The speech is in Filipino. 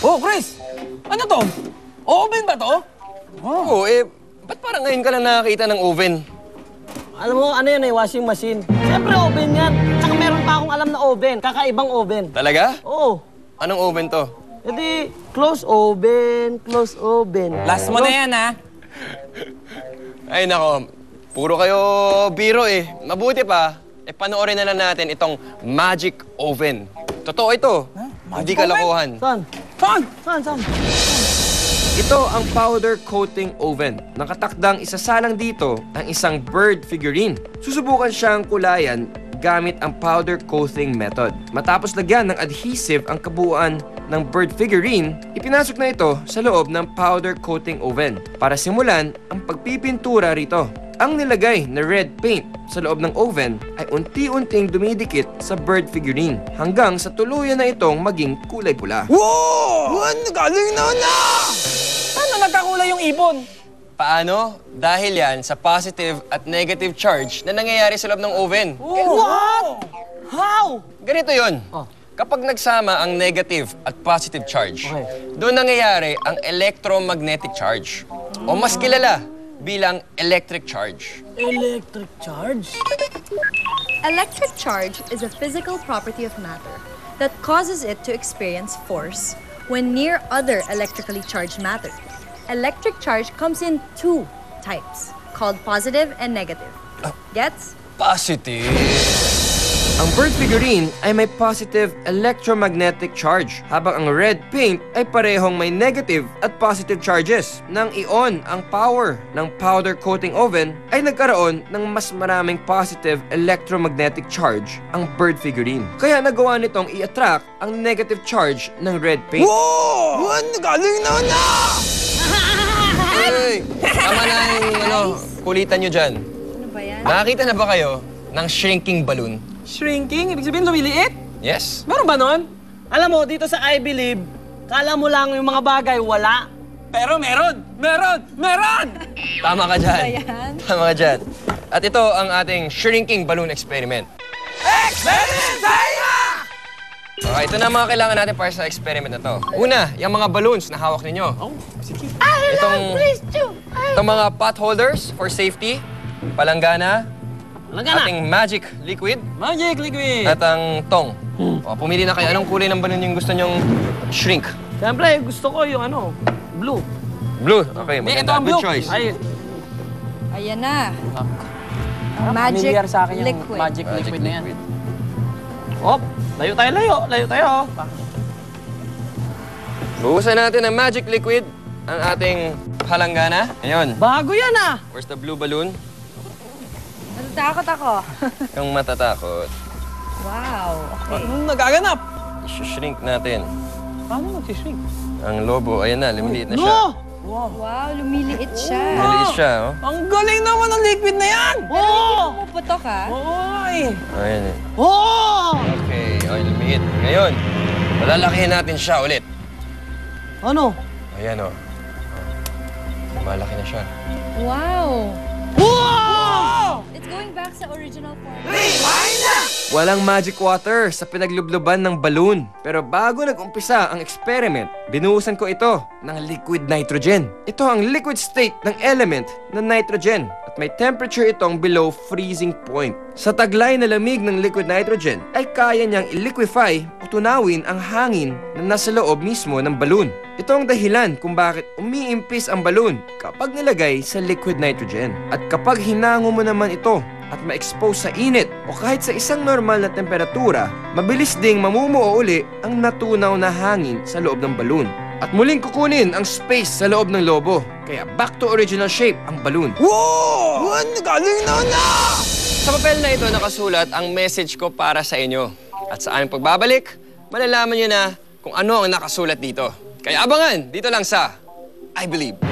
Oh, Chris! Ano to? Oven ba to? Oo, ba't parang ngayon ka lang nakakita ng oven? Alam mo, ano yan washing machine. Siyempre oven yan. Tsaka meron pa akong alam na oven, kakaibang oven. Talaga? Oo. Anong oven to? E di, close oven, close oven. Last mo na yan, ha? Ay, nako. Puro kayo biro eh. Mabuti pa, panoorin na lang natin itong magic oven. Totoo ito. Hindi kalokohan. Saan? Saan? Saan? Ito ang powder coating oven. Nakatakdang isasalang dito ang isang bird figurine. Susubukan siyang kulayan gamit ang powder coating method. Matapos lagyan ng adhesive ang kabuuan ng bird figurine, ipinasok na ito sa loob ng powder coating oven para simulan ang pagpipintura rito. Ang nilagay na red paint sa loob ng oven ay unti-unting dumidikit sa bird figurine hanggang sa tuluyan na itong maging kulay pula. Wow! Galing na! Paano nagkakulay yung ibon? Paano? Dahil yan sa positive at negative charge na nangyayari sa loob ng oven. What? How? Ganito yun. Oh. Kapag nagsama ang negative at positive charge, Okay. doon nangyayari ang electromagnetic charge o mas kilala bilang electric charge. Electric charge? Electric charge is a physical property of matter that causes it to experience force when near other electrically charged matter. Electric charge comes in two types, called positive and negative. Gets? Positive. Ang bird figurine ay may positive electromagnetic charge, habang ang red paint ay parehong may negative at positive charges. Nang i-on ang power ng powder coating oven, ay nagkaroon ng mas maraming positive electromagnetic charge ang bird figurine. Kaya nagawa nitong i-attract ang negative charge ng red paint. Wow! Galing na! Hey, tama na yung kulitan nyo dyan. Ano ba yan? Nakakita na ba kayo ng shrinking balloon? Shrinking? Ibig sabihin lumiliit? Yes? Meron ba nun? Alam mo, dito sa I Believe, kala mo lang yung mga bagay, wala. Pero meron! Tama ka dyan. Ayan. Tama ka dyan. At ito ang ating shrinking balloon experiment. Experiment tayo! Okay, ito na ang mga kailangan natin para sa experiment na to. Una, yung mga balloons na hawak ninyo. Itong mga pot holders for safety, palanggana, ating magic liquid, Magic liquid. at ang tong. O, pumili na kayo. Anong kulay ng balloon yung gusto nyong shrink? Siyempre, gusto ko yung blue. Blue. Okay, Ito maganda. ang blue. Good choice. Ay, Ayan na. Magic Magic sa akin yung liquid. magic liquid na yan. op, layo tayo. Buhusan natin ng magic liquid ang ating palanggana. Ayun. Bago yan Where's the blue balloon? Natatakot ako. Yung matatakot. Wow. Okay. Anong nagaganap? I-shrink natin. Paano mag-shrink? Ang lobo, ayan na, lumiliit na siya. No! Wow, lumiliit siya. Lumiliit siya, oh. Ang galing naman ng liquid na yan! Oo! Pumuputok ha. Oy! Ayan eh. Oo! Okay, okay, lumiit. Ngayon, malalakihin natin siya ulit. Ano? Ayan, oh. Malaki na siya. Wow. Wow! It's going back sa original form. Walang magic water sa pinaglubluban ng balloon. Pero bago nag-umpisa ang experiment, binuhusan ko ito ng liquid nitrogen. Ito ang liquid state ng element na nitrogen at may temperature itong below freezing point. Sa taglay na lamig ng liquid nitrogen ay kaya niyang i-liquefy o tunawin ang hangin na nasa loob mismo ng balloon. Ito ang dahilan kung bakit umiimpis ang balloon kapag nilagay sa liquid nitrogen. At kapag hinango mo naman ito at ma-expose sa init o kahit sa isang normal na temperatura, mabilis ding mamumuo uli ang natunaw na hangin sa loob ng balloon. At muling kukunin ang space sa loob ng lobo. Kaya back to original shape ang balloon. Wow! Galing na! Sa papel na ito nakasulat ang message ko para sa inyo. At sa aming pagbabalik, malalaman nyo na kung ano ang nakasulat dito. Kaya abangan dito lang sa I Believe.